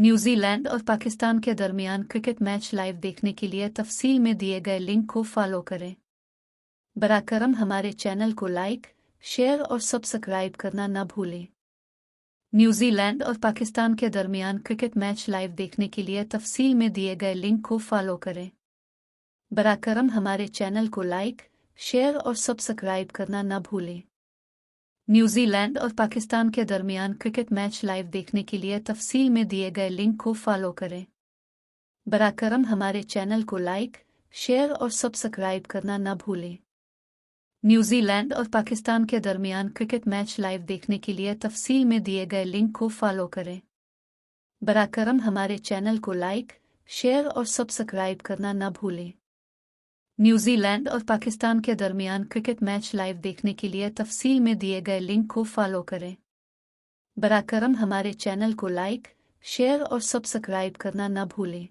New Zealand और पाकिस्तान के दरमियान क्रिकेट मैच लाइव देखने के लिए तफसील में दिए गए लिंक को फॉलो करें। बराकरम हमारे चैनल को लाइक, शेयर और सब्सक्राइब करना न भूलें। न्यूजीलैंड और पाकिस्तान के दरमियान क्रिकेट मैच लाइव देखने के लिए तफसील में दिए गए लिंक को फॉलो करें। बराकरम हमारे चैनल को लाइक, शेयर और सब्सक्राइब करना न भूलें। न्यूजीलैंड और पाकिस्तान के दरमियान क्रिकेट मैच लाइव देखने के लिए तफसील में दिए गए लिंक को फॉलो करें। बराकरम हमारे चैनल को लाइक, शेयर और सब्सक्राइब करना न भूलें। न्यूजीलैंड और पाकिस्तान के दरमियान क्रिकेट मैच लाइव देखने के लिए तफसील में दिए गए लिंक को फॉलो करें। बराकरम हमारे चैनल को लाइक, शेयर और सब्सक्राइब करना न भूलें। न्यूजीलैंड और पाकिस्तान के दरमियान क्रिकेट मैच लाइव देखने के लिए तफसील में दिए गए लिंक को फॉलो करें। बराकरम हमारे चैनल को लाइक, शेयर और सब्सक्राइब करना न भूलें।